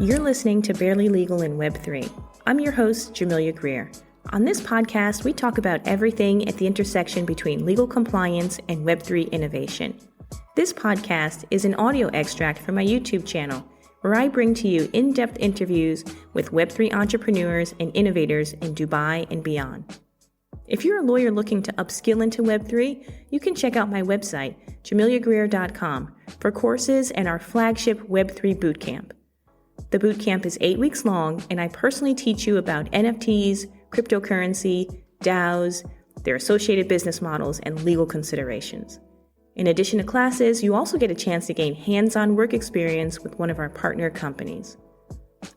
You're listening to Barely Legal in Web3. I'm your host, Jamelia Greer. On this podcast, we talk about everything at the intersection between legal compliance and Web3 innovation. This podcast is an audio extract from my YouTube channel, where I bring to you in-depth interviews with Web3 entrepreneurs and innovators in Dubai and beyond. If you're a lawyer looking to upskill into Web3, you can check out my website, jameliagreer.com, for courses and our flagship Web3 bootcamp. The bootcamp is 8 weeks long, and I personally teach you about NFTs, cryptocurrency, DAOs, their associated business models, and legal considerations. In addition to classes, you also get a chance to gain hands-on work experience with one of our partner companies.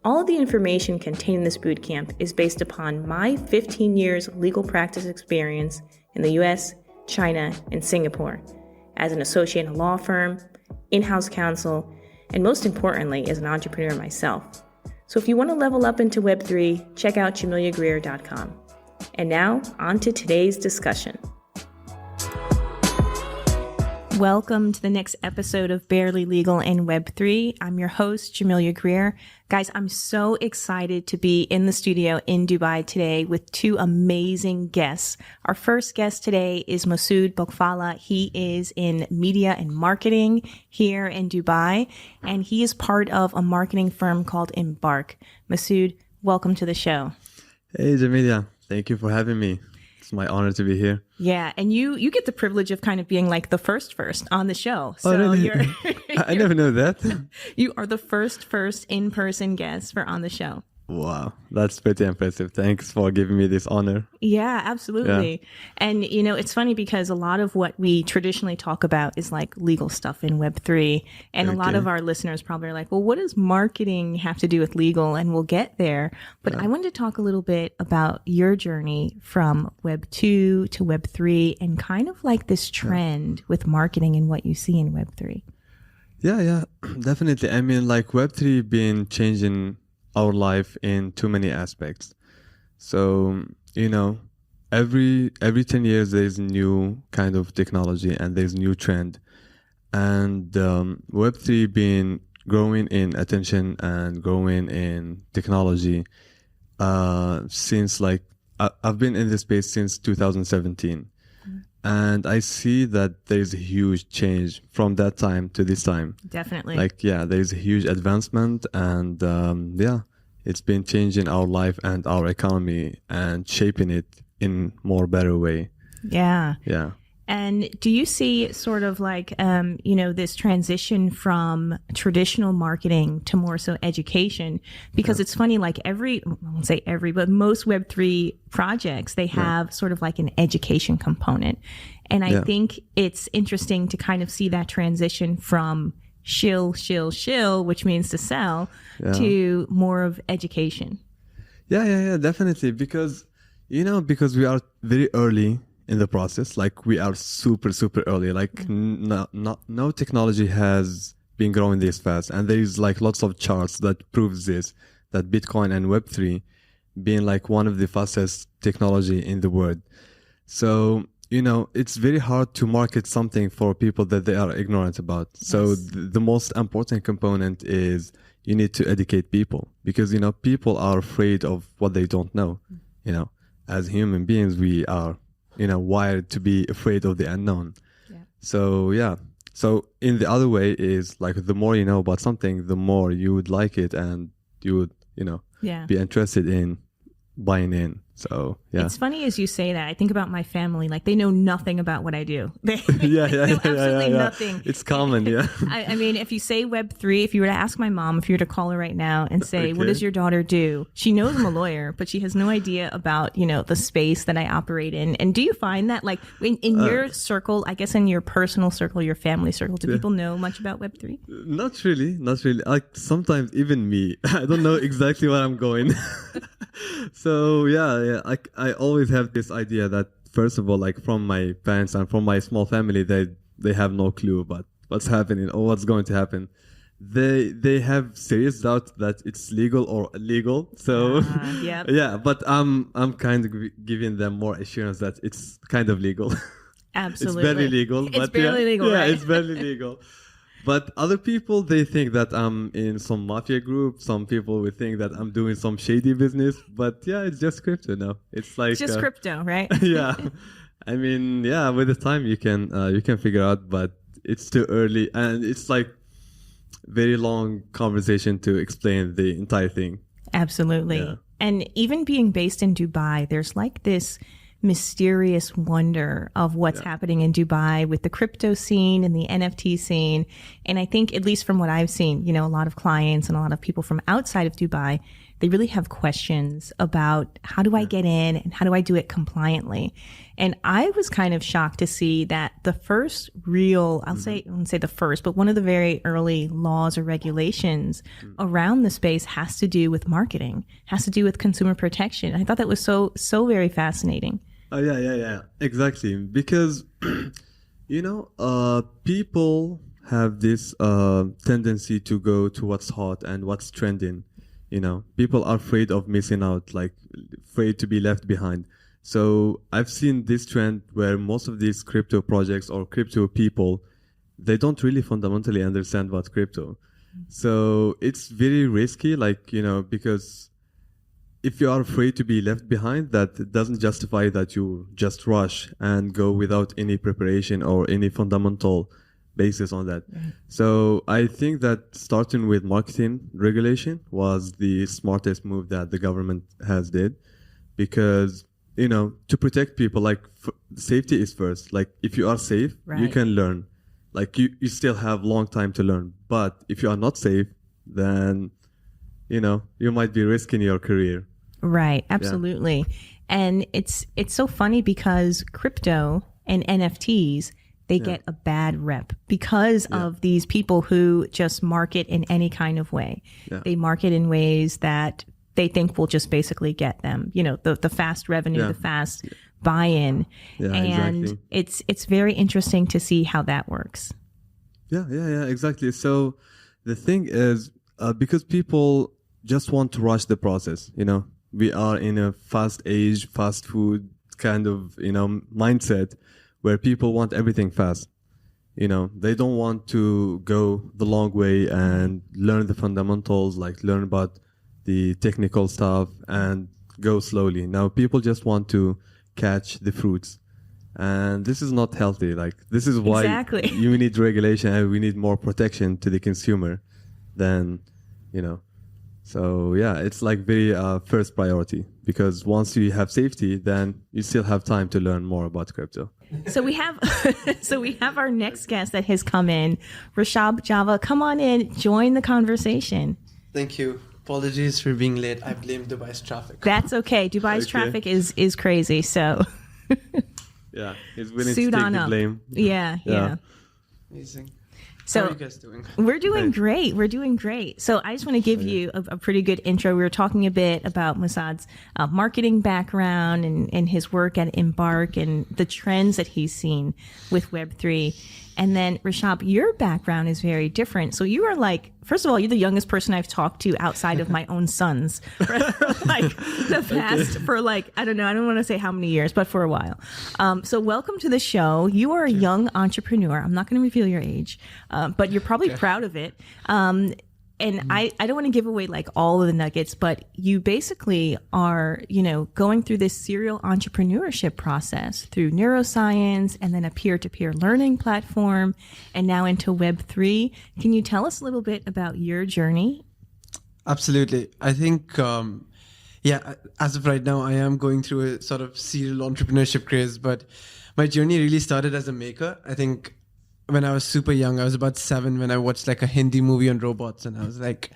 All of the information contained in this bootcamp is based upon my 15 years legal practice experience in the US, China, and Singapore as an associate in a law firm, in-house counsel, and most importantly, as an entrepreneur myself. So if you want to level up into Web3, check out jameliagreer.com. And now, on to today's discussion. Welcome to the next episode of Barely Legal in Web3. I'm your host, Jamelia Greer. Guys, I'm so excited to be in the studio in Dubai today with two amazing guests. Our first guest today is Messaoud Boukoufallah. He is in media and marketing here in Dubai, and he is part of a marketing firm called Embark. Messaoud, welcome to the show. Hey, Jamelia. Thank you for having me. It's my honor to be here. Yeah, and you get the privilege of kind of being like the first on the show. So really? I never know that. You are the first in-person guest for on the show. Wow, that's pretty impressive. Thanks for giving me this honor. Yeah, absolutely. Yeah. And, it's funny because a lot of what we traditionally talk about is like legal stuff in Web3. And a lot of our listeners probably are like, well, what does marketing have to do with legal? And we'll get there. But I wanted to talk a little bit about your journey from Web2 to Web3 and kind of like this trend with marketing and what you see in Web3. Yeah, definitely. I mean, like Web3 been changing our life in too many aspects. So, every 10 years there's a new kind of technology and there's a new trend. And Web3 been growing in attention and growing in technology since I've been in this space since 2017. And I see that there's a huge change from that time to this time. Definitely. There's a huge advancement and it's been changing our life and our economy and shaping it in more better way. Yeah. Yeah. And do you see sort of like, this transition from traditional marketing to more so education? Because it's funny, like I won't say every, but most Web3 projects, they have sort of like an education component. And I think it's interesting to kind of see that transition from shill, which means to sell, to more of education. Yeah, definitely. Because we are very early in the process, like we are super early, like no technology has been growing this fast, and there is like lots of charts that proves this, that Bitcoin and Web3 being like one of the fastest technology in the world. So it's very hard to market something for people that they are ignorant about. Yes. So the most important component is you need to educate people, because people are afraid of what they don't know. As human beings, we are wired to be afraid of the unknown. Yeah. So in the other way is like the more you know about something, the more you would like it and you would, be interested in buying in. So, yeah. It's funny as you say that. I think about my family, like they know nothing about what I do. They know absolutely nothing. It's common, yeah. I mean, if you say Web3, if you were to ask my mom, if you were to call her right now and say, what does your daughter do? She knows I'm a lawyer, but she has no idea about, the space that I operate in. And do you find that like in your circle, I guess in your personal circle, your family circle, do people know much about Web3? Not really. Like sometimes even me, I don't know exactly where I'm going. So I always have this idea that first of all, like from my parents and from my small family, they have no clue about what's happening or what's going to happen. They have serious doubt that it's legal or illegal. So but I'm kind of giving them more assurance that it's kind of legal. Absolutely. It's barely legal. It's barely legal, right? Yeah, it's barely legal. But other people, they think that I'm in some mafia group. Some people would think that I'm doing some shady business. But yeah, it's just crypto now. It's like It's just crypto, right? yeah. I mean, yeah. With the time, you can figure out, but it's too early, and it's like very long conversation to explain the entire thing. Absolutely. Yeah. And even being based in Dubai, there's like this mysterious wonder of what's happening in Dubai with the crypto scene and the NFT scene. And I think, at least from what I've seen, you know, a lot of clients and a lot of people from outside of Dubai, they really have questions about how do I get in and how do I do it compliantly? And I was kind of shocked to see that the first real, I wouldn't say the first, but one of the very early laws or regulations around the space has to do with marketing, has to do with consumer protection. I thought that was so very fascinating. Oh, yeah. Exactly. Because, you know, people have this tendency to go to what's hot and what's trending. You know, people are afraid of missing out, like afraid to be left behind. So I've seen this trend where most of these crypto projects or crypto people, they don't really fundamentally understand what crypto. So it's very risky, like, you know, because if you are afraid to be left behind, that doesn't justify that you just rush and go without any preparation or any fundamental basis on that. So I think that starting with marketing regulation was the smartest move that the government has did, because, you know, to protect people, like safety is first. Like if you are safe, you can learn. Like you still have long time to learn. But if you are not safe, then, you know, you might be risking your career. Right. Absolutely. Yeah. And it's so funny because crypto and NFTs, they get a bad rep because of these people who just market in any kind of way. Yeah. They market in ways that they think will just basically get them, you know, the fast revenue, the fast buy-in. Yeah, and exactly. It's very interesting to see how that works. Yeah, exactly. So the thing is, because people just want to rush the process, you know, we are in a fast age, fast food kind of, you know, mindset, where people want everything fast. You know, they don't want to go the long way and learn the fundamentals, like learn about the technical stuff and go slowly. Now, people just want to catch the fruits. And this is not healthy. Like, this is why you need regulation and we need more protection to the consumer than, you know. So, yeah, it's like very first priority, because once you have safety, then you still have time to learn more about crypto. So we have our next guest that has come in, Rishabh Java. Come on in, join the conversation. Thank you. Apologies for being late. I blame Dubai's traffic. That's okay. Dubai's traffic is crazy. So yeah, he's willing to take the blame. Yeah. Amazing. So how are you guys doing? We're doing great. We're doing great. So I just want to give you a pretty good intro. We were talking a bit about Messaoud's marketing background and his work at Embark and the trends that he's seen with Web3. And then Rishabh, your background is very different. So you are like, first of all, you're the youngest person I've talked to outside of my own sons for like the past for like, I don't know, I don't want to say how many years, but for a while. So welcome to the show. You are a young entrepreneur. I'm not going to reveal your age, but you're probably proud of it. And I don't want to give away like all of the nuggets, but you basically are, you know, going through this serial entrepreneurship process through neuroscience and then a peer-to-peer learning platform and now into Web3. Can you tell us a little bit about your journey? Absolutely. I think, as of right now, I am going through a sort of serial entrepreneurship craze, but my journey really started as a maker. I think when I was super young, I was about 7 when I watched like a Hindi movie on robots, and I was like,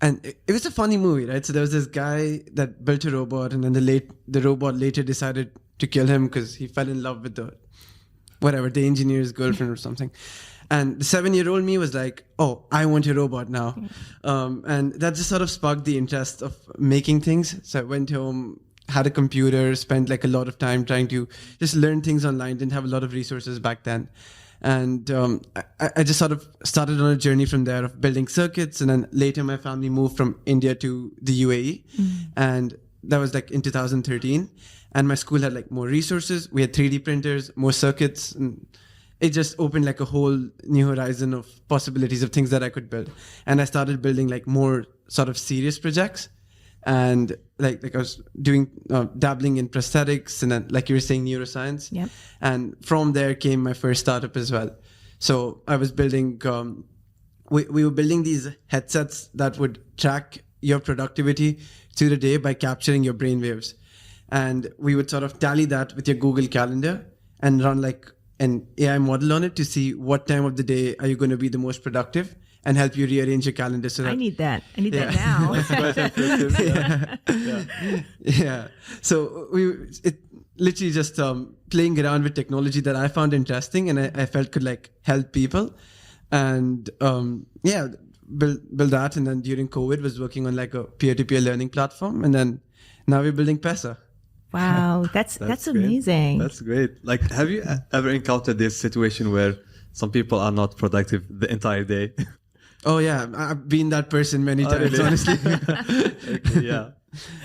and it was a funny movie, right? So there was this guy that built a robot, and then the robot later decided to kill him because he fell in love with the engineer's girlfriend or something. And the 7-year-old me was like, oh, I want a robot now. And that just sort of sparked the interest of making things. So I went home, had a computer, spent like a lot of time trying to just learn things online, didn't have a lot of resources back then. And I just sort of started on a journey from there of building circuits. And then later my family moved from India to the UAE. And that was like in 2013. And my school had like more resources. We had 3D printers, more circuits. And it just opened like a whole new horizon of possibilities of things that I could build. And I started building like more sort of serious projects. And like I was doing dabbling in prosthetics and then, like you were saying, neuroscience. Yep. And from there came my first startup as well. So I was building, we were building these headsets that would track your productivity through the day by capturing your brain waves. And we would sort of tally that with your Google Calendar and run like an AI model on it to see what time of the day are you going to be the most productive, and help you rearrange your calendar. So that, I need that. I need that now. Yeah. So it literally just playing around with technology that I found interesting and I felt could like help people. And build that. And then during COVID was working on like a peer-to-peer learning platform. And then now we're building Pesa. Wow, that's great. amazing. That's great. Like, have you ever encountered this situation where some people are not productive the entire day? Oh yeah, I've been that person many times, really? honestly. Okay, yeah.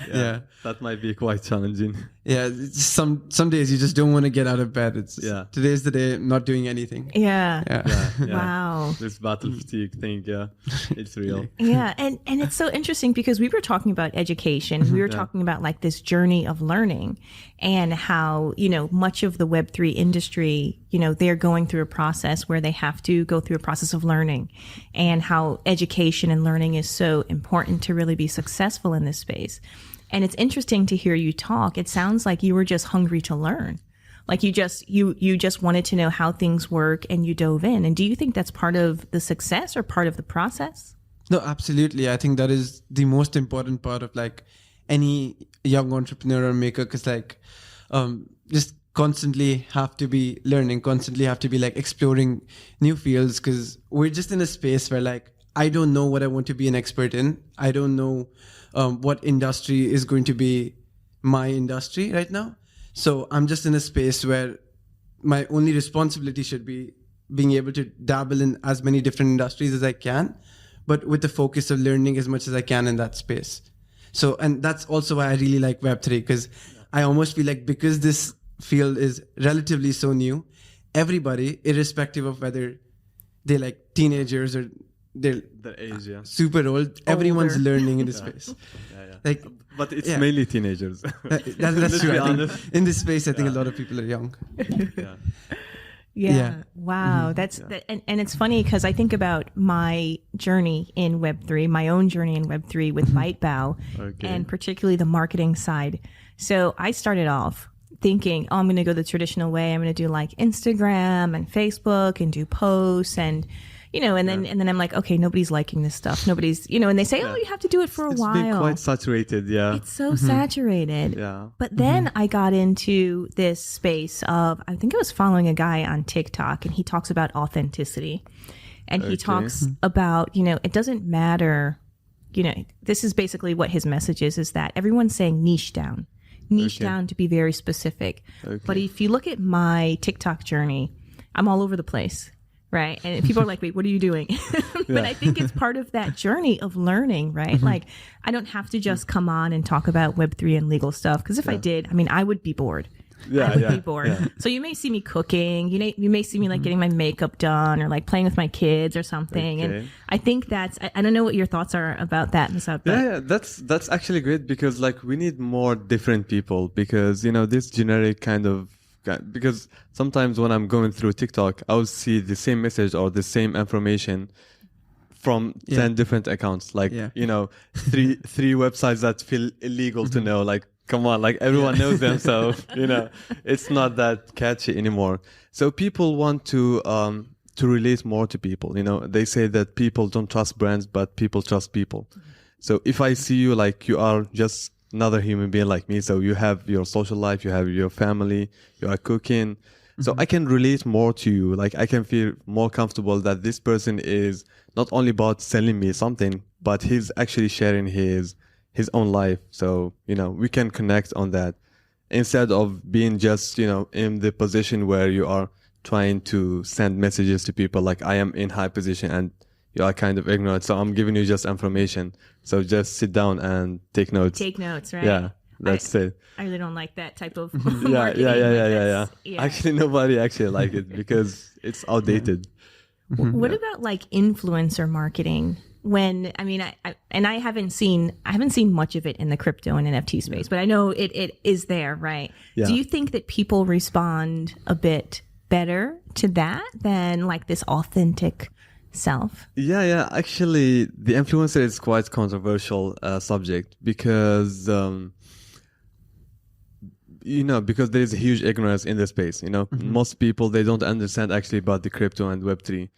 Yeah. That might be quite challenging. Yeah, some days you just don't want to get out of bed. It's today's the day, I'm not doing anything. Yeah. Yeah. Wow. This battle fatigue thing, it's real. Yeah, and it's so interesting because we were talking about education. We were talking about like this journey of learning and how, much of the Web3 industry, they're going through a process where they have to go through a process of learning, and how education and learning is so important to really be successful in this space. And it's interesting to hear you talk. It sounds like you were just hungry to learn. Like you just wanted to know how things work and you dove in. And do you think that's part of the success or part of the process? No, absolutely. I think that is the most important part of like any young entrepreneur or maker, because like just constantly have to be learning, constantly have to be like exploring new fields, because we're just in a space where like I don't know what I want to be an expert in. I don't know what industry is going to be my industry right now. So I'm just in a space where my only responsibility should be being able to dabble in as many different industries as I can, but with the focus of learning as much as I can in that space. So, and that's also why I really like Web3, because I almost feel like because this field is relatively so new, everybody, irrespective of whether they're like teenagers or they're age, super old, everyone's learning in this space. Like, but it's mainly teenagers. That's true. I think in this space, I think a lot of people are young. Yeah. Wow. And it's funny because I think about my journey in Web3, my own journey in Web3 with ByteBow, and particularly the marketing side. So I started off thinking, I'm going to go the traditional way. I'm going to do like Instagram and Facebook and do posts and, and then I'm like, okay, nobody's liking this stuff. Nobody's, and they say, oh, you have to do it for a while. It's been quite saturated. Yeah. It's so saturated. Yeah. But then I got into this space of, I think I was following a guy on TikTok, and he talks about authenticity, and he talks about, it doesn't matter, this is basically what his message is that everyone's saying niche down to be very specific. But if you look at my TikTok journey, I'm all over the place. Right. And people are like, wait, what are you doing? But I think it's part of that journey of learning, right? Like, I don't have to just come on and talk about Web3 and legal stuff, because if I did, I would be bored. I would be bored. Yeah. So you may see me cooking, you may see me like getting my makeup done or like playing with my kids or something. And I think that's, I don't know what your thoughts are about that, Messaoud. Yeah, that's actually great, because like we need more different people, because, this generic kind of, because sometimes when I'm going through TikTok, I'll see the same message or the same information from 10 different accounts. Like, three websites that feel illegal to know. Like, come on, like everyone knows them. So, it's not that catchy anymore. So people want to relate more to people. They say that people don't trust brands, but people trust people. So if I see you, like you are just another human being like me, so you have your social life, you have your family, you are cooking, so I can relate more to you. Like I can feel more comfortable that this person is not only about selling me something, but he's actually sharing his own life. So we can connect on that, instead of being just in the position where you are trying to send messages to people like I am in high position and you are kind of ignorant, so I'm giving you just information. So just sit down and take notes. Take notes, right? Yeah. That's it. I really don't like that type of Yeah, marketing. yeah. Yeah. Actually, nobody actually like it because it's outdated. What about like influencer marketing? When I haven't seen much of it in the crypto and NFT space, but I know it is there, right? Yeah. Do you think that people respond a bit better to that than like this authentic self? Yeah. Actually, the influencer is quite controversial subject because because there is a huge ignorance in the space. Most people, they don't understand actually about the crypto and Web3.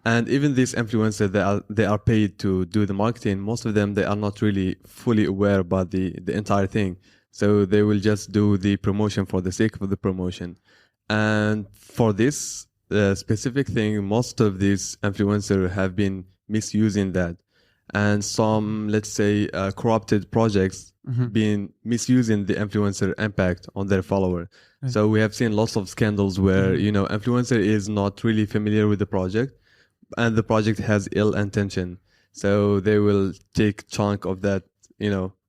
And even these influencers, they are paid to do the marketing. Most of them, they are not really fully aware about the entire thing. So they will just do the promotion for the sake of the promotion. And for this specific thing, most of these influencers have been misusing that. And some, let's say, corrupted projects been misusing the influencer impact on their follower. Right. So we have seen lots of scandals where, influencer is not really familiar with the project, and the project has ill intention. So they will take chunk of that,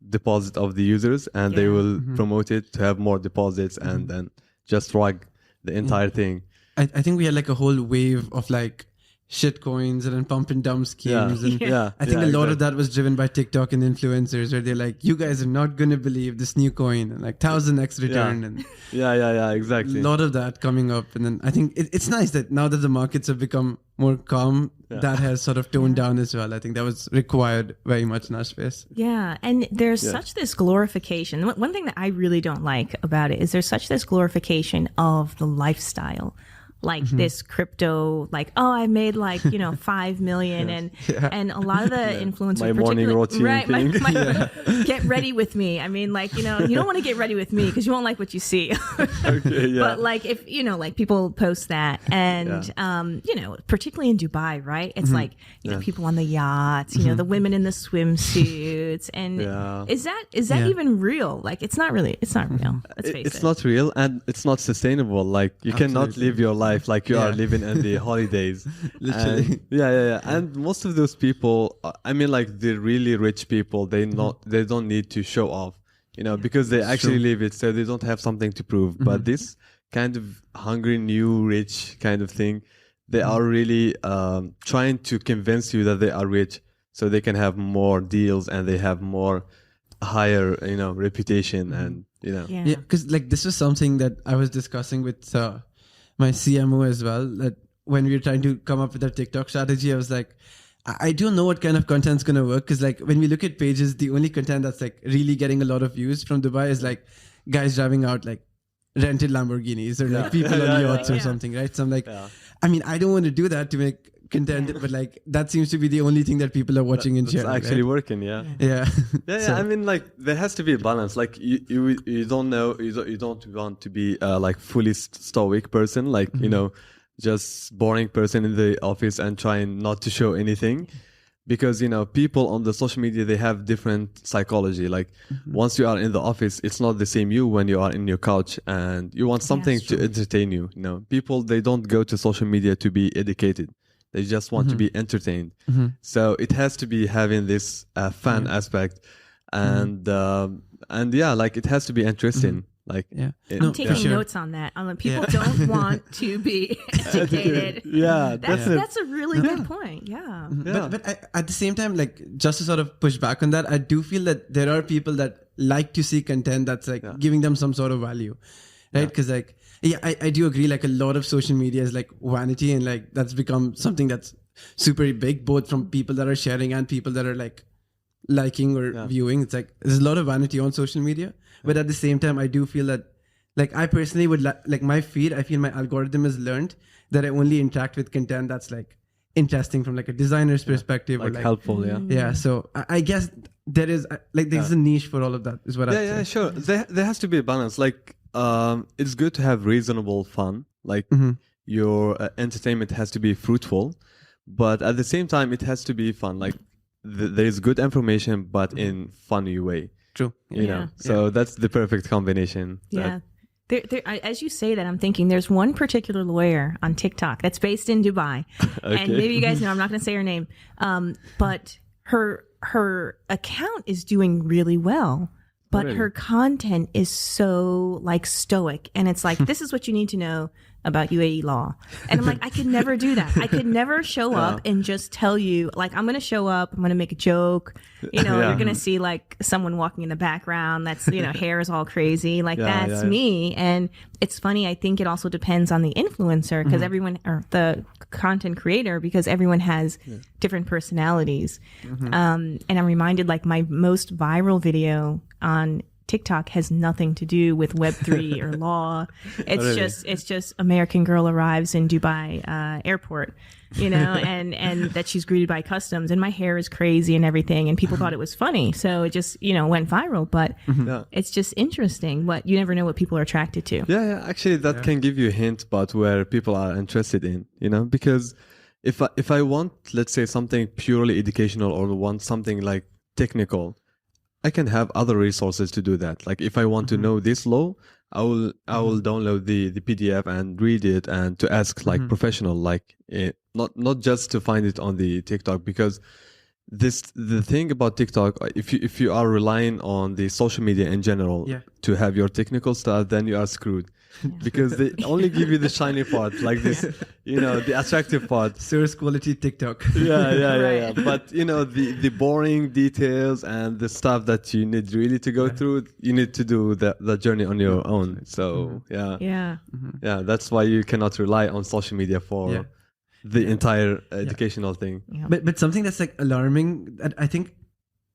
deposit of the users, and they will promote it to have more deposits and then just rug the entire thing. I think we had like a whole wave of like shit coins and then pump and dump schemes. And I think a lot of that was driven by TikTok and influencers where they're like, you guys are not going to believe this new coin and like 1000x return. And exactly. A lot of that coming up. And then I think it's nice that now that the markets have become more calm, that has sort of toned down as well. I think that was required very much in our space. Yeah. And there's such this glorification. One thing that I really don't like about it is there's such this glorification of the lifestyle. Like this crypto, like, oh, I made like, 5 million and a lot of the influencers, my morning routine thing. Get ready with me. I mean, like, you don't want to get ready with me because you won't like what you see. But like if, like people post that and, particularly in Dubai, right? It's like, people on the yachts, the women in the swimsuits. And is that even real? Like, it's not real. Let's face it. It's not real and it's not sustainable. Like you cannot live your life like you are living in the holidays. Literally. And most of those people, like the really rich people, they don't need to show off, because they actually live it, so they don't have something to prove. But this kind of hungry new rich kind of thing, they are really trying to convince you that they are rich so they can have more deals and they have more higher reputation and because like this was something that I was discussing with my CMO as well, that when we were trying to come up with our TikTok strategy, I was like, I don't know what kind of content's going to work. Because like when we look at pages, the only content that's like really getting a lot of views from Dubai is like guys driving out like rented Lamborghinis or like people on yachts or something, right? So I'm like, I don't want to do that to make content, but like that seems to be the only thing that people are watching and sharing. It's actually working, Yeah. So, like there has to be a balance. Like you don't know, you don't want to be like fully stoic person, like just boring person in the office and trying not to show anything, because people on the social media, they have different psychology. Like once you are in the office, it's not the same you when you are in your couch and you want something to entertain you. People, they don't go to social media to be educated. They just want to be entertained. So it has to be having this fun aspect, and like it has to be interesting. Like I'm taking notes on that. People don't want to be educated. Definitely. That's a really good point. Yeah. But at the same time, like just to sort of push back on that, I do feel that there are people that like to see content that's like giving them some sort of value, right? Because like. Yeah, I do agree. Like a lot of social media is like vanity, and like that's become something that's super big, both from people that are sharing and people that are like liking or viewing. It's like there's a lot of vanity on social media, but at the same time, I do feel that like I personally would like my feed. I feel my algorithm has learned that I only interact with content that's like interesting from like a designer's perspective, like or like helpful. Yeah. So I guess there is like there's a niche for all of that. Is what I say. Sure. There has to be a balance. Like. It's good to have reasonable fun. Like your entertainment has to be fruitful, but at the same time, it has to be fun. Like there is good information, but in funny way. True. So that's the perfect combination. Yeah. As you say that, I'm thinking there's one particular lawyer on TikTok that's based in Dubai, and maybe you guys know. I'm not going to say her name, but her account is doing really well. but Really? her content is so like stoic, and it's like, this is what you need to know about UAE law. And I'm like, I could never do that. I could never show up and just tell you, like, I'm going to show up, I'm going to make a joke. You know, you're going to see like someone walking in the background that's, you know, hair is all crazy. Like that's me. And it's funny. I think it also depends on the influencer, because everyone, or the content creator, because everyone has different personalities. And I'm reminded, like, my most viral video on TikTok has nothing to do with Web3 or law. It's just American girl arrives in Dubai airport, you know, and that she's greeted by customs, and my hair is crazy and everything, and people thought it was funny, so it just, you know, went viral. But it's just interesting. What you never know what people are attracted to. Yeah. Actually, that can give you a hint about where people are interested in, you know, because if I want, let's say, something purely educational, or want something like technical, I can have other resources to do that. Like if I want to know this law, I will download the PDF and read it, and to ask like professional, like not just to find it on the TikTok, because the thing about TikTok, if you are relying on the social media in general to have your technical stuff, then you are screwed. Because they only give you the shiny part, like this, you know, the attractive part. Source quality TikTok. Yeah. But, you know, the boring details and the stuff that you need really to go through, you need to do the journey on your own. So, yeah, that's why you cannot rely on social media for the entire educational thing. Yeah. But something that's like alarming, that I think,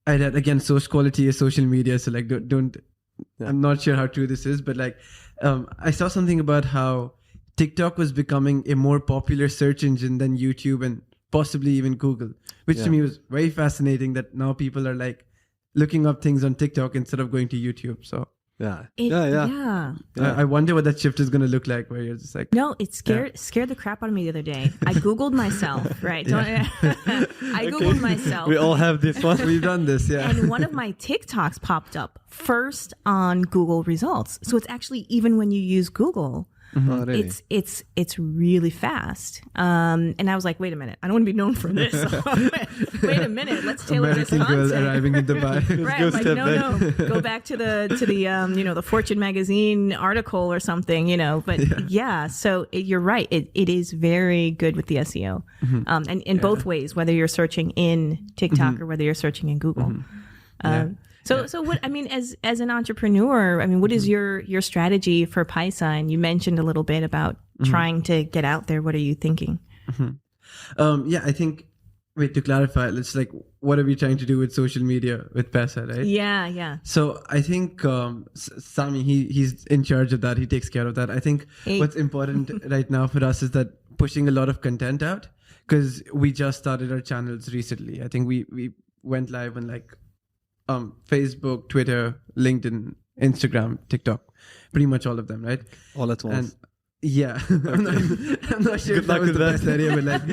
again, source quality is social media. So like, don't I'm not sure how true this is, but like, I saw something about how TikTok was becoming a more popular search engine than YouTube and possibly even Google, which to me was very fascinating, that now people are like looking up things on TikTok instead of going to YouTube. So I wonder what that shift is going to look like, where you're just like, no, it scared the crap out of me the other day. I Googled myself, right? I Googled myself. We all have this one. We've done this, And one of my TikToks popped up first on Google results. So it's actually, even when you use Google, Oh, really? it's really fast. And I was like, wait a minute, I don't want to be known for this. Wait a minute, let's tailor American this content. girl arriving in Dubai. Right, I'm like, no, go back to the you know, the Fortune magazine article or something, you know. But so you're right. It is very good with the SEO, and in both ways, whether you're searching in TikTok or whether you're searching in Google. So what, I mean, as an entrepreneur, I mean, what is your strategy for Paisa? And you mentioned a little bit about trying to get out there. What are you thinking? I think, to clarify, it's like, what are we trying to do with social media with Paisa, right? Yeah. So I think Sami, he's in charge of that. He takes care of that. I think what's important right now for us is that pushing a lot of content out, because we just started our channels recently. I think we went live on like Facebook, Twitter, LinkedIn, Instagram, TikTok, pretty much all of them, right? All at once. And I'm not sure if that was the best idea, but like,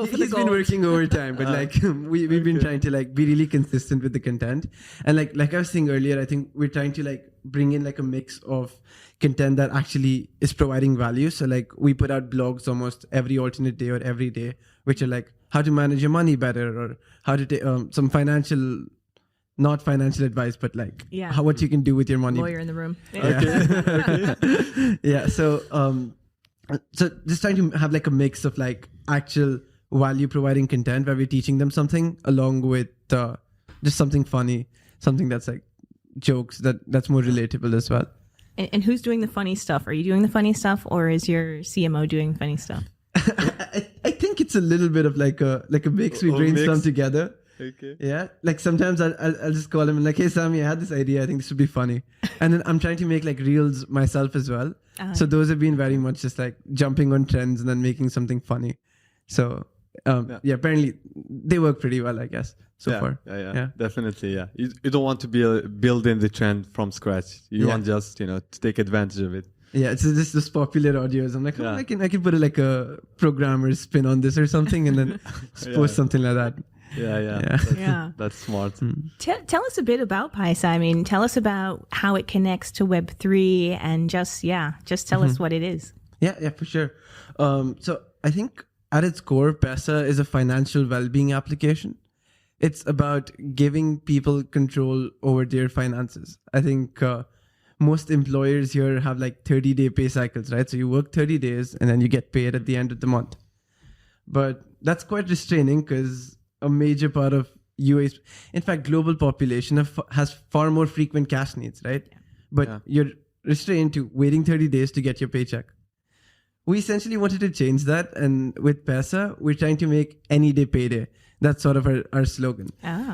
he's been working overtime, but like, we've been trying to like be really consistent with the content. And like I was saying earlier, I think we're trying to like bring in like a mix of content that actually is providing value. So like, we put out blogs almost every alternate day or every day, which are like how to manage your money better, or how to take some not financial advice, but like what you can do with your money. Lawyer in the room. So just trying to have like a mix of like actual value providing content where we're teaching them something, along with just something funny, something that's like jokes that's more relatable as well. And who's doing the funny stuff? Are you doing the funny stuff, or is your CMO doing funny stuff? I think it's a little bit of like a mix. We brainstorm together. Okay. Yeah, like sometimes I'll just call him and like, hey Sami, I had this idea, I think this would be funny. And then I'm trying to make like reels myself as well. So those have been very much just like jumping on trends and then making something funny. So apparently they work pretty well, I guess, so far. Yeah, definitely. Yeah, you don't want to be building the trend from scratch. You want just to take advantage of it. Yeah, it's just this popular audios. I'm like, I can put like a programmer spin on this or something, and then post something like that. That's smart. Tell us a bit about Paisa. I mean, tell us about how it connects to Web3, and just tell us what it is. Yeah, for sure. So I think at its core, Paisa is a financial well-being application. it's about giving people control over their finances. I think most employers here have like 30-day pay cycles, right? So you work 30 days and then you get paid at the end of the month. But that's quite restraining because a major part of UAE's, in fact, global population has far more frequent cash needs, right? Yeah. But you're restrained to waiting 30 days to get your paycheck. We essentially wanted to change that. And with Pesa, we're trying to make any day payday. That's sort of our slogan.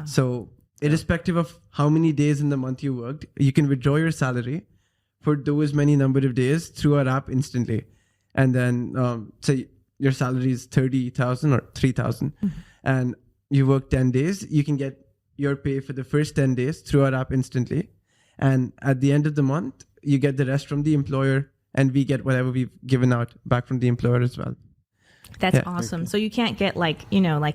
So irrespective of how many days in the month you worked, you can withdraw your salary for those many number of days through our app instantly. And then say your salary is 30,000 or 3,000 and you work 10 days, you can get your pay for the first 10 days through our app instantly. And at the end of the month, you get the rest from the employer and we get whatever we've given out back from the employer as well. That's awesome. Okay. So you can't get like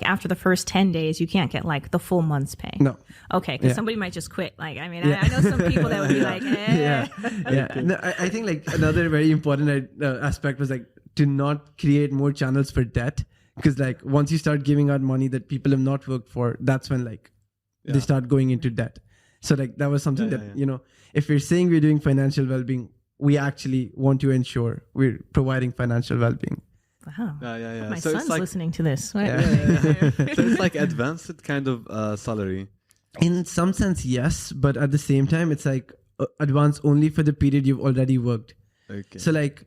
after the first 10 days, you can't get like the full month's pay. No. Okay. Because somebody might just quit. Like, I mean, I know some people that would be like, No, I think like another very important aspect was like to not create more channels for debt. Because like once you start giving out money that people have not worked for, that's when like they start going into debt. So like that was something that, if we're saying we're doing financial well-being, we actually want to ensure we're providing financial well-being. Wow. Yeah. My son's listening to this. So it's like advanced kind of salary. In some sense, yes. But at the same time, it's like advanced only for the period you've already worked. Okay. So like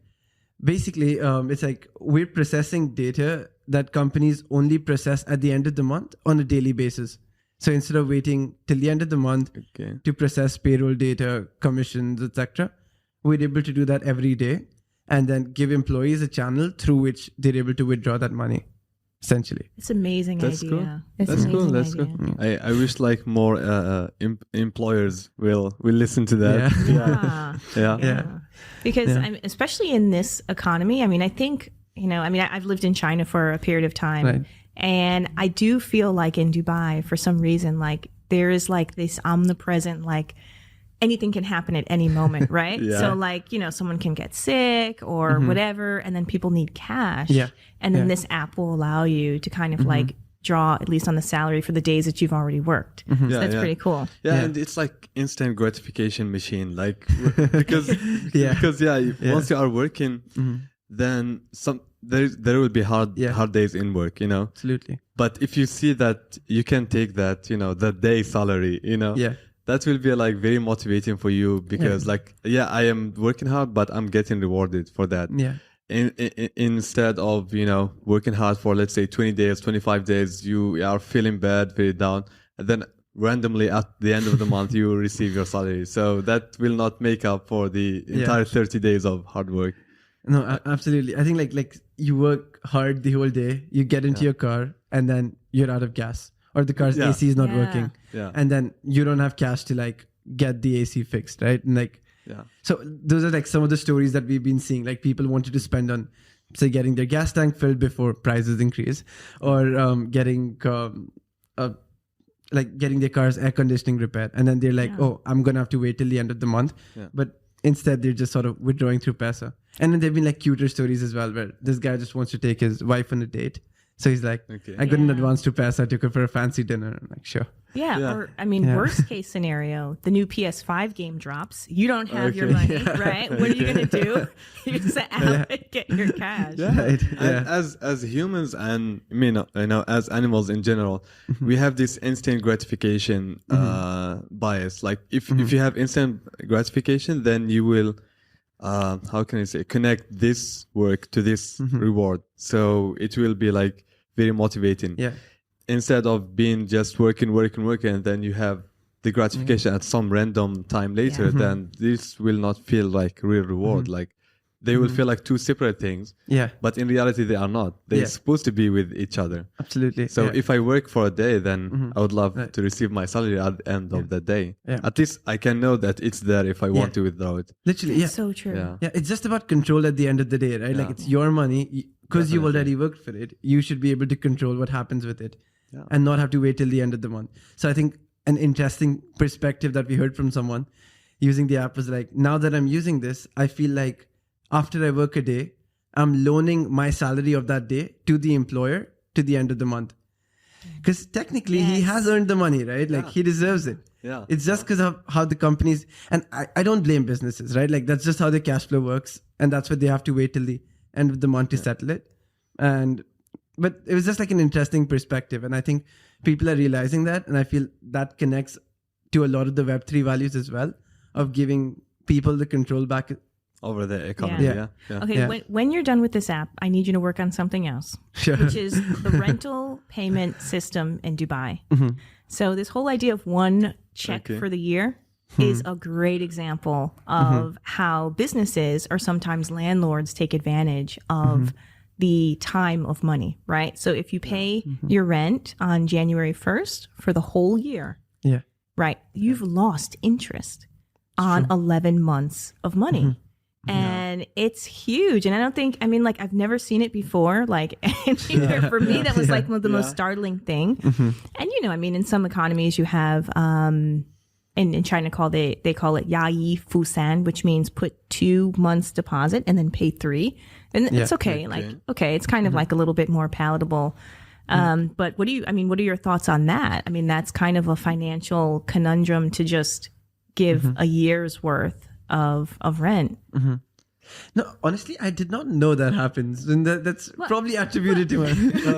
basically, it's like we're processing data that companies only process at the end of the month on a daily basis. So instead of waiting till the end of the month to process payroll data, commissions, etc., we're able to do that every day. And then give employees a channel through which they're able to withdraw that money, essentially. It's an amazing idea. Cool. That's cool. That's cool. I wish like more employers will listen to that. Yeah. Because especially in this economy, I mean, I think, I've lived in China for a period of time. Right. And I do feel like in Dubai, for some reason, like there is like this omnipresent, like, anything can happen at any moment, right? So like, someone can get sick or whatever, and then people need cash. And then this app will allow you to kind of like draw at least on the salary for the days that you've already worked. So that's pretty cool. And it's like instant gratification machine, like because once you are working, then there will be hard days in work, Absolutely. But if you see that you can take that, the day salary, that will be like very motivating for you because I am working hard, but I'm getting rewarded for that. Instead of, working hard for, let's say 20 days, 25 days, you are feeling bad, very down. And then randomly at the end of the month, you will receive your salary. So that will not make up for the entire 30 days of hard work. No, absolutely. I think like you work hard the whole day, you get into your car and then you're out of gas. Or the car's AC is not working. And then you don't have cash to like get the AC fixed, right? And like, so those are like some of the stories that we've been seeing. Like people wanted to spend on, say, getting their gas tank filled before prices increase, or getting their car's air conditioning repaired. And then they're like, oh, I'm going to have to wait till the end of the month. But instead, they're just sort of withdrawing through Pesa. And then there've been like cuter stories as well, where this guy just wants to take his wife on a date. So he's like, I got an advance to Pesa. I took her for a fancy dinner. I'm like, sure. Or, worst case scenario, the new PS5 game drops. You don't have your money, right? What are you going to do? You just out and get your cash. And as humans and, as animals in general, we have this instant gratification bias. Like if you have instant gratification, then you will, connect this work to this reward. So it will be like very motivating. Instead of being just working, and then you have the gratification at some random time later, then this will not feel like real reward. Like they will feel like two separate things. But in reality, they are not. They're supposed to be with each other. Absolutely. So if I work for a day, then I would love to receive my salary at the end of the day. At least I can know that it's there if I want to withdraw it. Literally, So true. It's just about control at the end of the day, right? Like it's your money. Because you've already worked for it, you should be able to control what happens with it and not have to wait till the end of the month. So I think an interesting perspective that we heard from someone using the app was like, now that I'm using this, I feel like after I work a day, I'm loaning my salary of that day to the employer to the end of the month. Because technically he has earned the money, right? Like he deserves it. Yeah. It's just because of how the companies, and I don't blame businesses, right? Like that's just how the cash flow works. And that's why they have to wait till the end of the month to settle it. But it was just like an interesting perspective. And I think people are realizing that. And I feel that connects to a lot of the Web3 values as well, of giving people the control back over the economy. Yeah. Okay, when you're done with this app, I need you to work on something else, which is the rental payment system in Dubai. So this whole idea of one check for the year is a great example of how businesses or sometimes landlords take advantage of the time of money, right? So if you pay your rent on January 1st for the whole year, right, you've lost interest on 11 months of money. And it's huge. And I don't think, I mean, like, I've never seen it before. Like, for me, that was like one of the most startling thing. And, you know, I mean, in some economies you have, in China they call it Yayi Fusan, which means put 2 months deposit and then pay 3. And it's okay. Like, okay, it's kind of like a little bit more palatable. But what are your thoughts on that? I mean, that's kind of a financial conundrum to just give a year's worth of rent. No, honestly, I did not know that happens, and that's probably attributed to my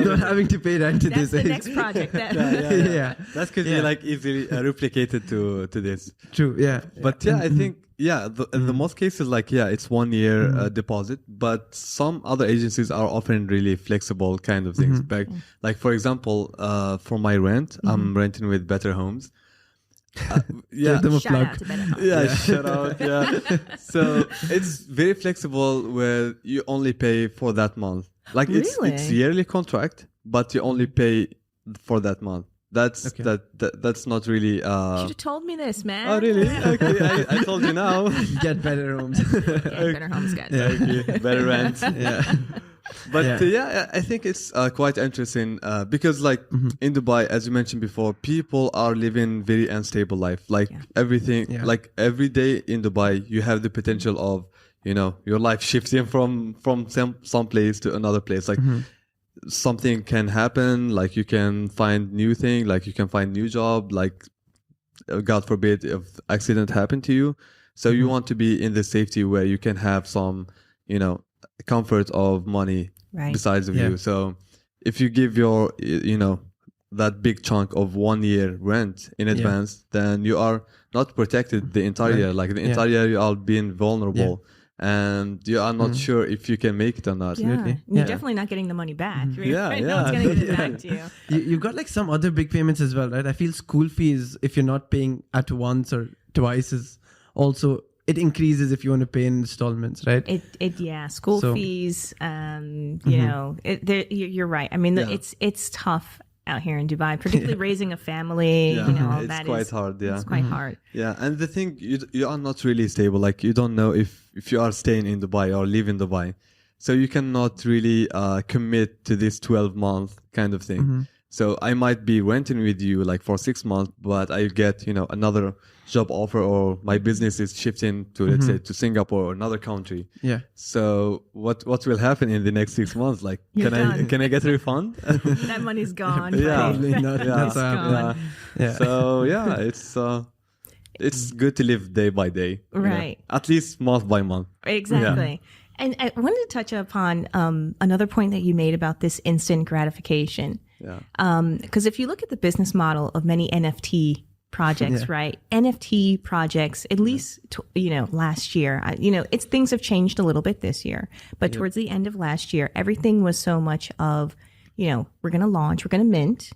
not having to pay rent to That's this. the next project. That could be like easily replicated to this. True. Yeah. But I think in the most cases, like it's 1 year deposit, but some other agencies are offering really flexible kind of things. Like for example, for my rent, I'm renting with Better Homes. Give them a Shout plug. out to Better Homes. Shout out. So it's very flexible where you only pay for that month. Like it's yearly contract, but you only pay for that month. That's that's not really. You should have told me this, man. Oh really? Okay, I told you now. Get Better Homes. Better Homes, guys. Okay. Better rent. But I think it's quite interesting because like in Dubai, as you mentioned before, people are living very unstable life. Like everything, like every day in Dubai, you have the potential of, you know, your life shifting from some place to another place. Like something can happen, like you can find new thing, like you can find new job, like God forbid if accident happened to you. So you want to be in the safety where you can have some, you know, comfort of money besides of you. So if you give your, you know, that big chunk of 1 year rent in advance, then you are not protected the entire year. Like the entire year you are being vulnerable and you are not sure if you can make it or not. You're definitely not getting the money back. No one's going to give it back to you. You've got like some other big payments as well, right? I feel school fees, if you're not paying at once or twice, is also, it increases if you want to pay in installments, right? School fees, you know, you're right. I mean, it's tough out here in Dubai, particularly raising a family, you know, all that quite hard. It's quite hard. Yeah. And the thing, you are not really stable. Like you don't know if you are staying in Dubai or live in Dubai. So you cannot really commit to this 12-month kind of thing. So I might be renting with you like for 6 months, but I get, you know, another job offer or my business is shifting to, let's say, to Singapore or another country. Yeah. So what will happen in the next 6 months? Like, can I get a refund? That money's gone. Probably not. It's gone. So it's good to live day by day. Right. You know? At least month by month. Exactly. Yeah. And I wanted to touch upon another point that you made about this instant gratification. Yeah. Because if you look at the business model of many NFT projects, right? NFT projects, at least, you know, last year, you know, things have changed a little bit this year, but towards the end of last year, everything was so much of, you know, we're going to launch, we're going to mint,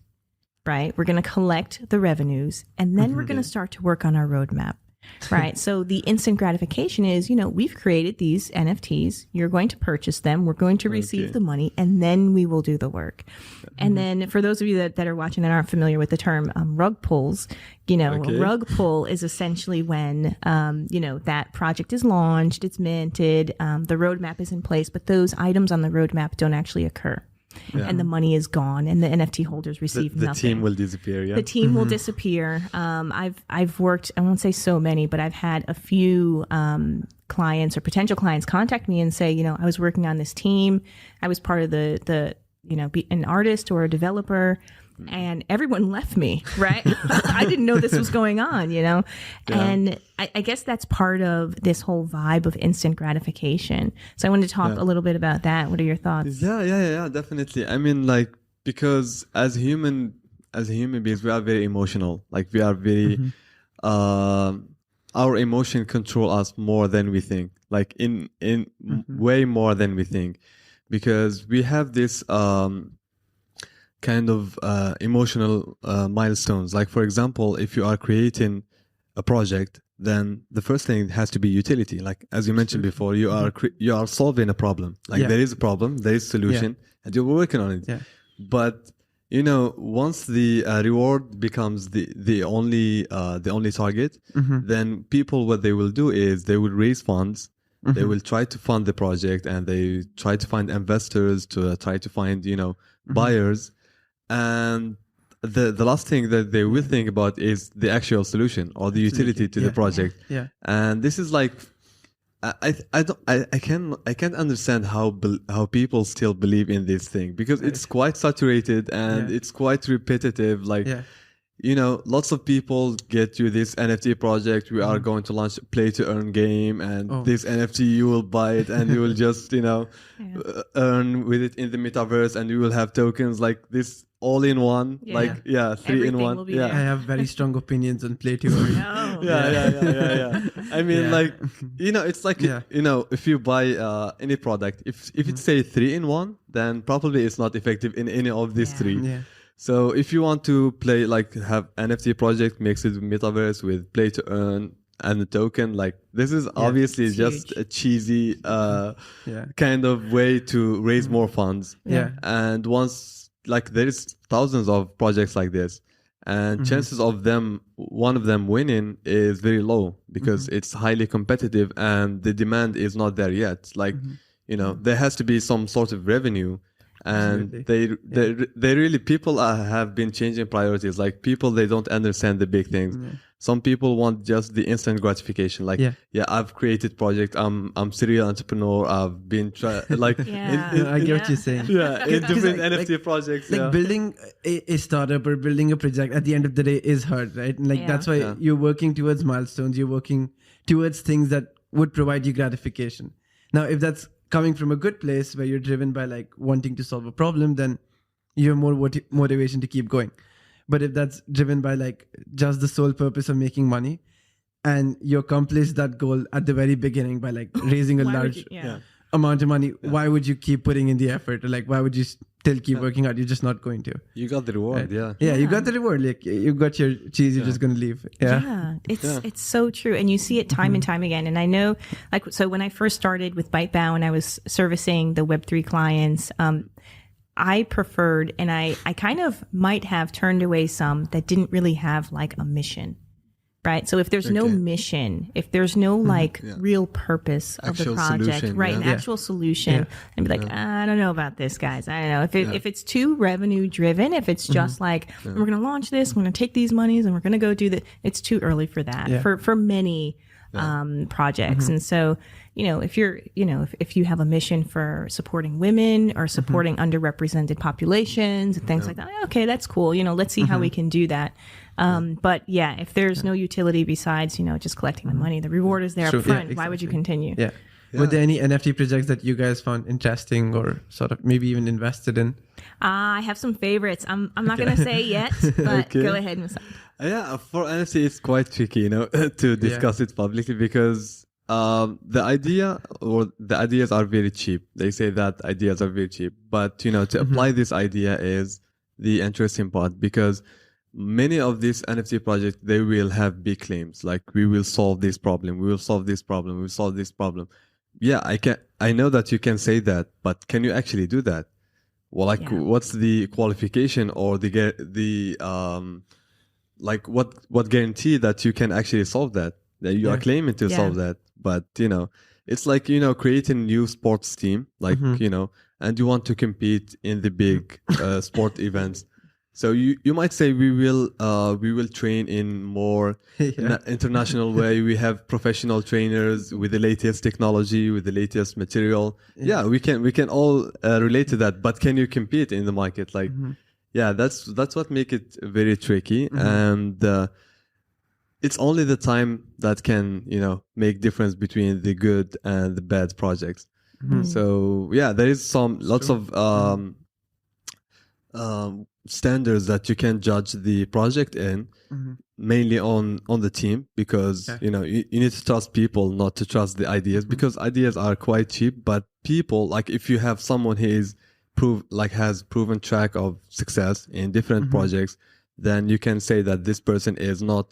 right? We're going to collect the revenues, and then we're going to start to work on our roadmap. Right. So the instant gratification is, you know, we've created these NFTs. You're going to purchase them. We're going to receive the money, and then we will do the work. And then for those of you that are watching that aren't familiar with the term rug pulls, you know, a rug pull is essentially when, you know, that project is launched, it's minted, the roadmap is in place, but those items on the roadmap don't actually occur. Yeah. And the money is gone, and the NFT holders receive nothing. The team will disappear. Yeah, the team will disappear. I've worked. I won't say so many, but I've had a few clients or potential clients contact me and say, you know, I was working on this team. I was part of the you know, be an artist or a developer, and everyone left me, right? I didn't know this was going on, you know? Yeah. And I guess that's part of this whole vibe of instant gratification. So I wanted to talk a little bit about that. What are your thoughts? Yeah, definitely. I mean, like, because as human beings, we are very emotional. Like, we are very, our emotion control us more than we think, like in way more than we think, because we have this kind of emotional milestones. Like, for example, if you are creating a project, then the first thing has to be utility. Like, as you mentioned before, you are solving a problem. Like, there is a problem, there is a solution, and you're working on it. But you know, once the reward becomes the only target, then people, what they will do is they will raise funds. They will try to fund the project, and they try to find investors, to try to find, you know, buyers. And the last thing that they will think about is the actual solution or the utility to the project. And this is like, I can't understand how people still believe in this thing, because it's quite saturated and it's quite repetitive. Like, you know, lots of people get you this NFT project. We are going to launch a play to earn game, and this NFT, you will buy it and you will just, you know, earn with it in the metaverse, and you will have tokens like this all in one. Like, 3 Everything in one. will be there. I have very strong opinions on play to earn. Yeah. I mean, like, you know, it's like, you know, if you buy any product, if it say 3 in 1, then probably it's not effective in any of these three. So if you want to play, like, have NFT project mixed with metaverse with play to earn and a token, like, this is obviously just huge. a cheesy kind of way to raise more funds. And once, like, there is thousands of projects like this, and chances of one of them winning is very low, because it's highly competitive and the demand is not there yet. Like, you know, there has to be some sort of revenue. And they really, people have been changing priorities. Like, people, they don't understand the big things. Some people want just the instant gratification. Like, I've created project. I'm serial entrepreneur. I've been like, I get what you're saying. In different NFT projects. Like building a startup or building a project at the end of the day is hard, right? And like that's why you're working towards milestones. You're working towards things that would provide you gratification. Now, if that's coming from a good place where you're driven by like wanting to solve a problem, then you have more motivation to keep going. But if that's driven by like just the sole purpose of making money, and you accomplish that goal at the very beginning by like raising a large amount of money, why would you keep putting in the effort? Or like, why would you still keep working hard? You're just not going to. You got the reward, right? You got the reward. Like, you got your cheese, you're just going to leave. It's so true. And you see it time and time again. And I know, like, so when I first started with ByteBow and I was servicing the Web3 clients, I preferred, and I kind of might have turned away some that didn't really have like a mission. Right. So if there's no mission, if there's no like real purpose of actual the project, solution, an actual solution, and be like, I don't know about this, guys. I don't know if it's too revenue driven, if it's just like, we're going to launch this, we're going to take these monies and we're going to go do that. It's too early for that for many projects. And so, you know, if you're, you know, if you have a mission for supporting women or supporting underrepresented populations and things like that, okay, that's cool. You know, let's see how we can do that. But if there's no utility besides, you know, just collecting the money, the reward is there up front. Why would you continue? Were there any NFT projects that you guys found interesting or sort of maybe even invested in? I have some favorites. I'm not going to say yet, but go ahead, Messaoud. For NFT, it's quite tricky, you know, to discuss it publicly, because the ideas are very cheap. They say that ideas are very cheap, but, you know, to apply this idea is the interesting part, because many of these NFT projects, they will have big claims, like, we will solve this problem, we will solve this problem, we will solve this problem. I know that you can say that, but can you actually do that? Well, like, what's the qualification or like, what guarantee that you can actually solve that you are claiming to solve that? But, you know, it's like, you know, creating a new sports team, like, you know, and you want to compete in the big sport events. So you might say we will train in more international way. We have professional trainers with the latest technology, with the latest material. We can all relate to that. But can you compete in the market? Like, yeah, that's what make it very tricky. And it's only the time that can, make difference between the good and the bad projects. So yeah, there is lots of standards that you can judge the project in, mainly on the team, because you need to trust people, not to trust the ideas, because ideas are quite cheap. But people, like if you have someone who is has proven track of success in different projects, then you can say that this person is not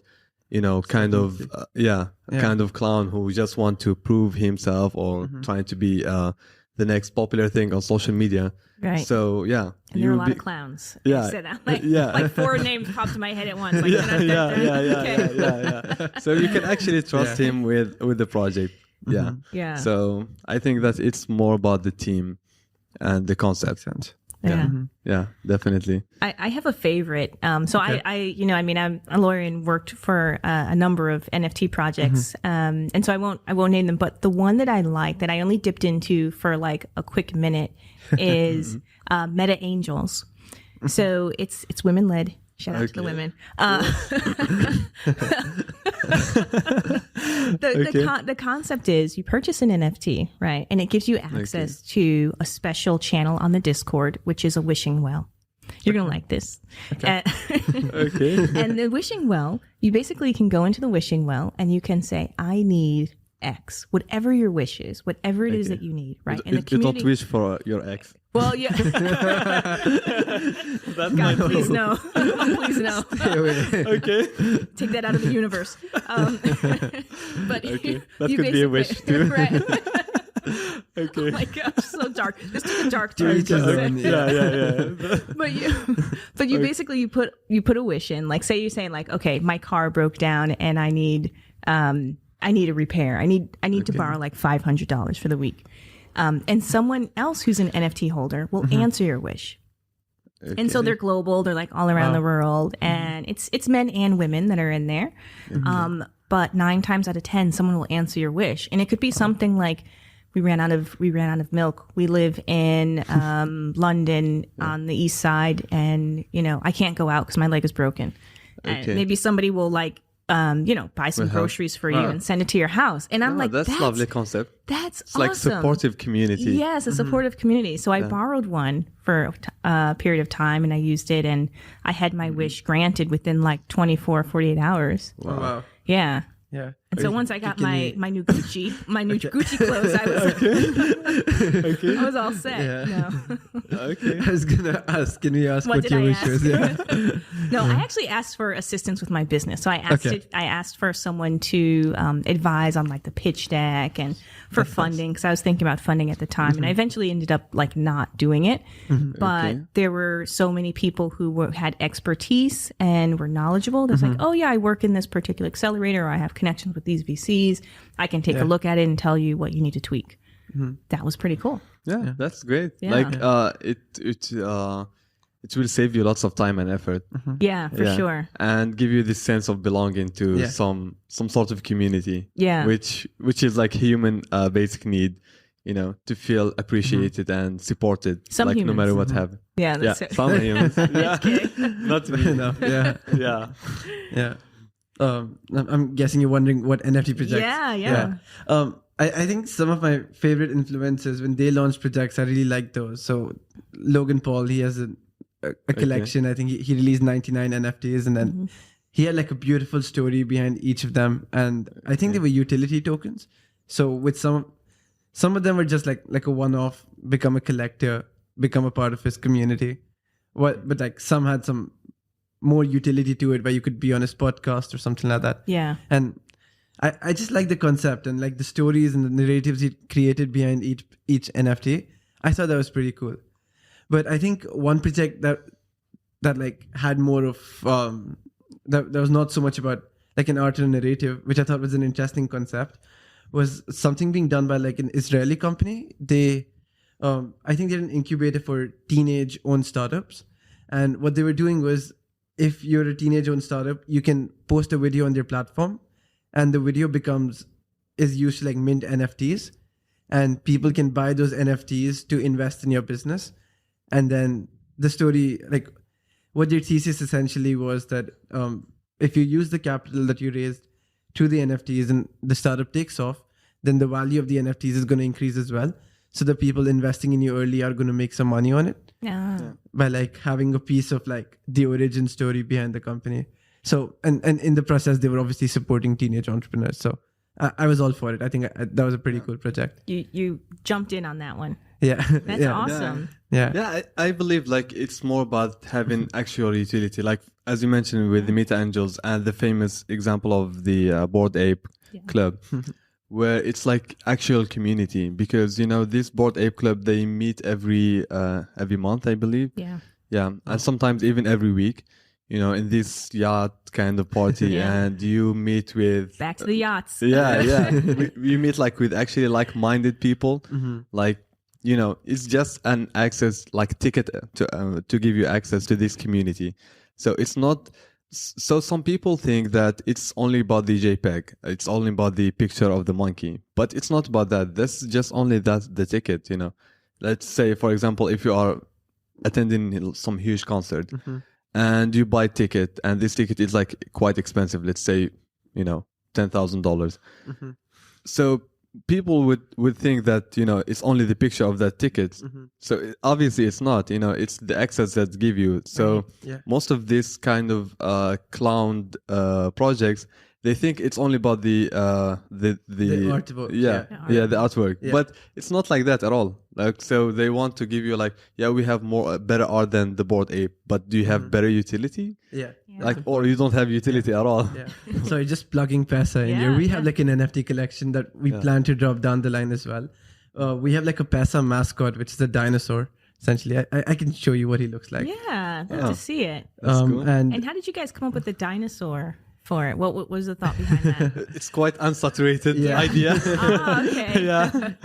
kind of clown who just want to prove himself or trying to be the next popular thing on social media. Right. So yeah, and there are a lot of clowns. Yeah. I said that. Like 4 names popped to my head at once. Like, yeah. So you can actually trust him with the project. Yeah. Yeah. So I think that it's more about the team and the concept. Yeah, definitely. I have a favorite. So I I'm a lawyer and worked for a number of NFT projects. And so I won't name them, but the one that I like that I only dipped into for like a quick minute is Meta Angels. So it's women led. Shout out to the women. The concept is you purchase an NFT, right? And it gives you access to a special channel on the Discord, which is a wishing well. You're going to like this. And the wishing well, you basically can go into the wishing well and you can say, I need X, whatever your wish is, whatever it is that you need, right? And the community, you don't wish for your ex. Well, yeah. God, please no. Please no. Okay. Take that out of the universe. But that could be a wish too. Right. Okay. Oh my gosh, so dark. This took a dark turn. Yeah. But you basically you put a wish in. Like say you're saying like, okay, my car broke down and I need a repair. I need to borrow like $500 for the week. And someone else who's an NFT holder will answer your wish. And so they're global. They're like all around the world. And it's men and women that are in there. But 9 times out of 10, someone will answer your wish. And it could be something like, we ran out of milk. We live in London on the east side. And, I can't go out because my leg is broken. And maybe somebody will like, buy some groceries for you and send it to your house. And I'm like, that's lovely concept. That's it's awesome. Like supportive community. Yes, a supportive community. So I borrowed one for a period of time and I used it and I had my wish granted within like 24, 48 hours. Wow. Yeah. Yeah. And so once I got my new Gucci clothes, I was all set. Yeah. No. Okay. I was gonna ask, can we ask what your wish was? Yeah. No, I actually asked for assistance with my business. So I asked for someone to advise on like the pitch deck and for funding because I was thinking about funding at the time, and I eventually ended up like not doing it. But there were so many people who had expertise and were knowledgeable. That's like, oh yeah, I work in this particular accelerator, or I have connections with these VCs. I can take a look at it and tell you what you need to tweak. That was pretty cool. Yeah, that's great. Yeah. Like it will save you lots of time and effort. Yeah, for sure. And give you this sense of belonging to some sort of community. Yeah. Which is like human basic need, to feel appreciated and supported. Some like humans. no matter what happens. Yeah, that's it. Some humans. Just kidding. Not me. No. Yeah. Yeah. I'm guessing you're wondering what NFT projects. Yeah. I think some of my favorite influencers, when they launch projects, I really like those. So Logan Paul, he has a collection. I think he released 99 NFTs, and then he had like a beautiful story behind each of them. And I think they were utility tokens. So with some of them were just like a one-off, become a collector, become a part of his community. But like some had some more utility to it, where you could be on his podcast or something like that. Yeah. And I just like the concept and like the stories and the narratives he created behind each NFT. I thought that was pretty cool. But I think one project that like had more of that was not so much about like an art and a narrative, which I thought was an interesting concept, was something being done by like an Israeli company. They I think they're an incubator for teenage-owned startups. And what they were doing was, if you're a teenage-owned startup, you can post a video on their platform, and the video is used to like mint NFTs, and people can buy those NFTs to invest in your business. And then the story, like what their thesis essentially was that if you use the capital that you raised to the NFTs and the startup takes off, then the value of the NFTs is going to increase as well. So the people investing in you early are going to make some money on it by like having a piece of like the origin story behind the company. So, and in the process, they were obviously supporting teenage entrepreneurs. So I was all for it. I think that was a pretty cool project. You jumped in on that one. Yeah. That's awesome. Yeah. I believe like it's more about having actual utility. Like as you mentioned with the Meta Angels and the famous example of the Bored Ape Club, where it's like actual community, because this Bored Ape Club, they meet every month, I believe. Yeah, and sometimes even every week. In this yacht kind of party, and you meet with back to the yachts. We meet like with actually like-minded people. Like it's just an access like ticket to give you access to this community. So it's not. So some people think that it's only about the JPEG. It's only about the picture of the monkey, but it's not about that. That's just only the ticket. Let's say, for example, if you are attending some huge concert. And you buy a ticket, and this ticket is like quite expensive. Let's say, $10,000. So people would think that it's only the picture of that ticket. So obviously it's not. It's the access that give you. So most of this kind of clown projects, they think it's only about the artwork. The artwork. But it's not like that at all. Like, so they want to give you like, we have better art than the Bored Ape, but do you have better utility? Like, or you don't have utility at all. Sorry, just plugging Pesa in here. We have like an NFT collection that we plan to drop down the line as well. We have like a Pesa mascot, which is a dinosaur. Essentially, I can show you what he looks like. Yeah, I'd love to see it. That's cool. And how did you guys come up with the dinosaur for it? What was the thought behind that? It's quite unsaturated idea. Okay.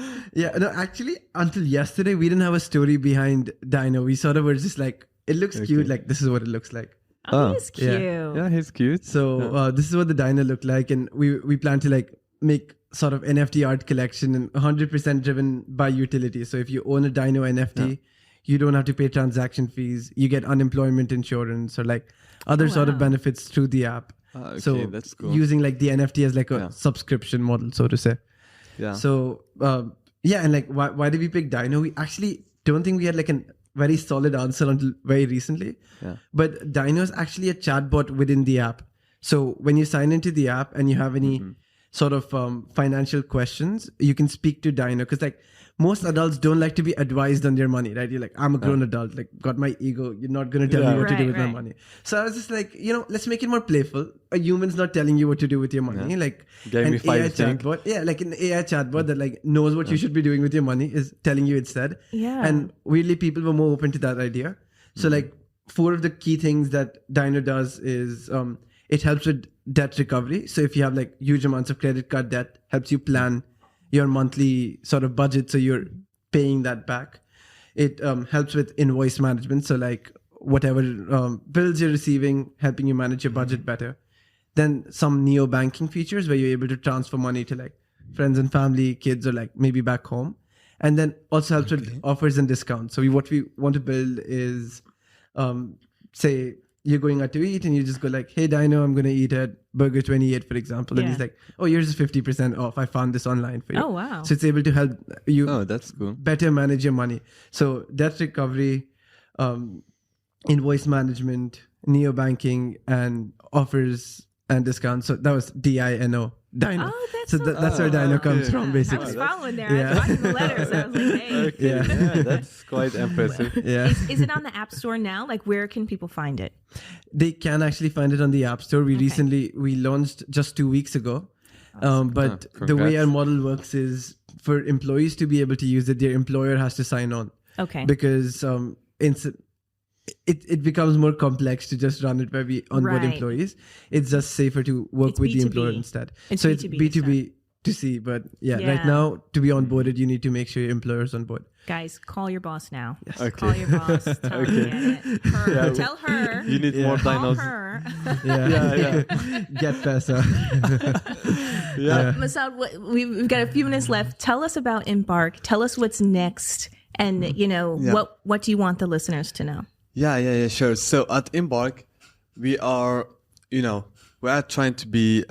No, actually, until yesterday, we didn't have a story behind Dino. We sort of were just like, it looks cute. Like, this is what it looks like. Oh, he's cute. Yeah, he's cute. So this is what the Dino looked like. And we plan to like make sort of NFT art collection and 100% driven by utility. So if you own a Dino NFT, you don't have to pay transaction fees. You get unemployment insurance or like other sort of benefits through the app. Okay, so that's cool. Using like the NFT as like a subscription model, so to say. So and like why did we pick Dino? We actually don't think we had like a very solid answer until very recently. But Dino is actually a chatbot within the app. So when you sign into the app and you have any sort of financial questions, you can speak to Dino, because like most adults don't like to be advised on their money, right? You're like, I'm a grown adult, like got my ego. You're not going to tell me what to do with my money. So I was just like, let's make it more playful. A human's not telling you what to do with your money. Like an AI chatbot. Like an AI chatbot that like knows what you should be doing with your money is telling you instead. And weirdly, people were more open to that idea. So like 4 of the key things that Dino does is it helps with debt recovery. So if you have like huge amounts of credit card debt, helps you plan your monthly sort of budget, so you're paying that back. It helps with invoice management, so like whatever bills you're receiving, helping you manage your budget better. Then some neo banking features where you're able to transfer money to like friends and family, kids, or like maybe back home. And then also helps with offers and discounts. So what we want to build is say you're going out to eat and you just go like, hey Dino, I'm going to eat at Burger 28, for example. And he's like, oh, yours is 50% off. I found this online for you. Oh, wow. So it's able to help you that's cool. better manage your money. So debt recovery, invoice management, neo banking, and offers and discounts. So that was DINO. Dino. Oh, that's where Dino comes from, basically. I was following there. I was watching the letters. I was like, hey. That's quite impressive. Is it on the App Store now? Like, where can people find it? They can actually find it on the App Store. We launched just 2 weeks ago. But the way our model works is for employees to be able to use it, their employer has to sign on. Okay. Because it becomes more complex to just run it where we onboard employees. It's just safer to work with the employer instead. It's B2B to C, but right now to be onboarded, you need to make sure your employer's on board. Guys, call your boss now. Yes. Okay. Call your boss. Tell her to get it. Tell her. You need more dinos. Her. Get Pesa. Messaoud, we've got a few minutes left. Tell us about Embark. Tell us what's next, and what do you want the listeners to know? Yeah, sure. So at Embark, we are, you know, we are trying to be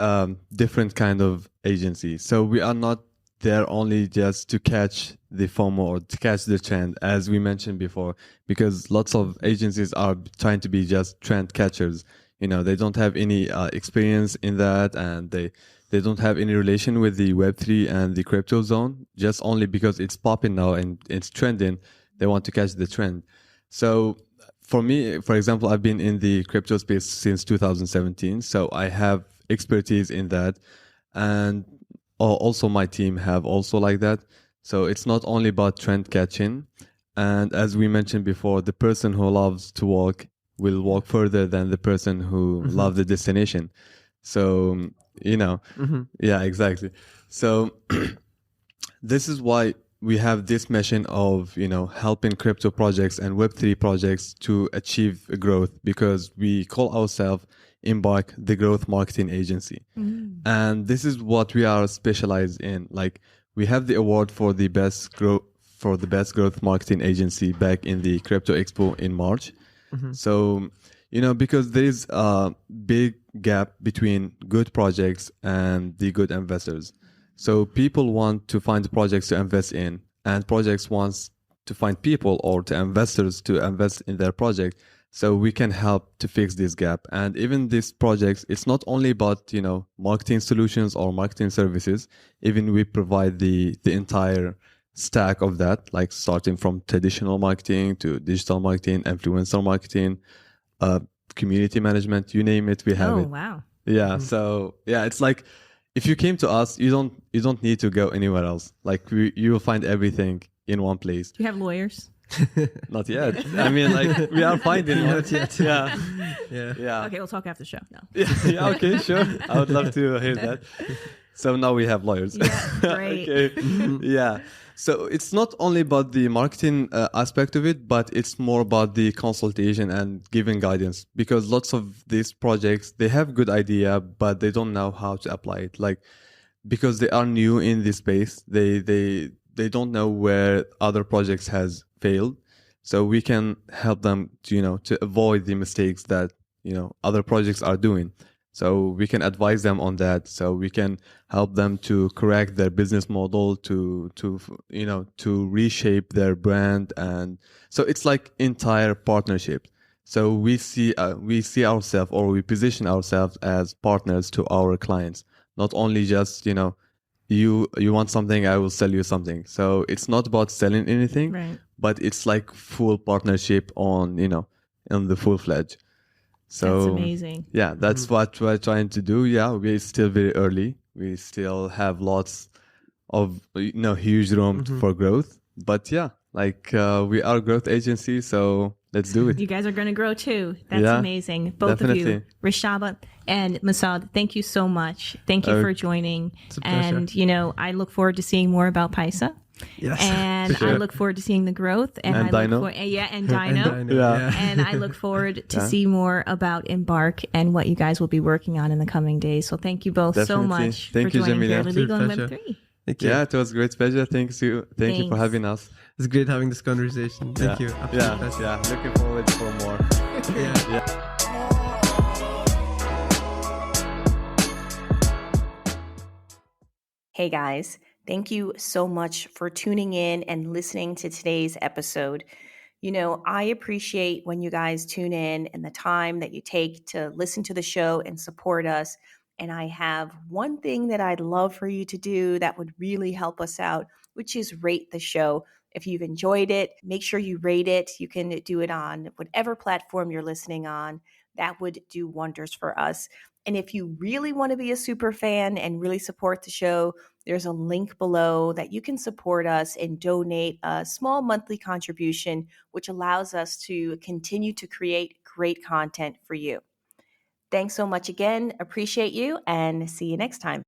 different kind of agency. So we are not there only just to catch the FOMO or to catch the trend, as we mentioned before, because lots of agencies are trying to be just trend catchers. They don't have any experience in that, and they don't have any relation with the Web3 and the crypto zone. Just only because it's popping now and it's trending, they want to catch the trend. So for me, for example, I've been in the crypto space since 2017, so I have expertise in that, and also my team have also like that. So it's not only about trend catching, and as we mentioned before, the person who loves to walk will walk further than the person who loves the destination. So yeah, exactly. So this is why we have this mission of helping crypto projects and Web3 projects to achieve growth, because we call ourselves Embark, the growth marketing agency. And this is what we are specialized in. Like, we have the award for the best growth marketing agency back in the Crypto Expo in March. So because there is a big gap between good projects and the good investors. So people want to find projects to invest in, and projects wants to find people or to investors to invest in their project. So we can help to fix this gap. And even these projects, it's not only about, marketing solutions or marketing services. Even we provide the entire stack of that, like starting from traditional marketing to digital marketing, influencer marketing, community management, you name it, we have it. Oh, wow. Yeah. So yeah, it's like, if you came to us, you don't need to go anywhere else. Like, you will find everything in one place. Do you have lawyers? Not yet. I mean, like, we are finding Not yet. Yeah. Yeah. Okay, we'll talk after the show. No. Yeah. Okay. Sure. I would love to hear that. So now we have lawyers. Yeah, great. Okay. Yeah. So it's not only about the marketing aspect of it, but it's more about the consultation and giving guidance, because lots of these projects, they have good idea, but they don't know how to apply it. Like, because they are new in this space, they don't know where other projects has failed. So we can help them to avoid the mistakes that other projects are doing. So we can advise them on that. So we can help them to correct their business model, to reshape their brand. And so it's like entire partnership. So we see ourselves, or we position ourselves as partners to our clients, not only just, you want something, I will sell you something. So it's not about selling anything, Right. but it's like full partnership on the full fledged. So That's amazing. Yeah, that's what we're trying to do. Yeah, we're still very early. We still have lots of huge room for growth. But yeah, like, we are a growth agency, so let's do it. You guys are going to grow too. That's Yeah, amazing. Both of you, definitely. Rishabh and Messaoud, thank you so much. Thank you for joining. a pleasure. And, I look forward to seeing more about Paisa. Yes. And Sure. I look forward to seeing the growth. And I Dino. look and Dino. And I know, Yeah. And I look forward to see more about Embark and what you guys will be working on in the coming days. So thank you both so Definitely. much Thank for you, joining Jamila. Fairly Legal and Pleasure. Web3. Thank you. Yeah, it was a great pleasure. Thank you for Thanks. having us. It's great having this conversation. Thank you. Absolute Yeah, pleasure. yeah. Looking forward for more. Yeah. Yeah. Hey guys, thank you so much for tuning in and listening to today's episode. I appreciate when you guys tune in and the time that you take to listen to the show and support us. And I have one thing that I'd love for you to do that would really help us out, which is rate the show. If you've enjoyed it, make sure you rate it. You can do it on whatever platform you're listening on. That would do wonders for us. And if you really want to be a super fan and really support the show, there's a link below that you can support us and donate a small monthly contribution, which allows us to continue to create great content for you. Thanks so much again. Appreciate you and see you next time.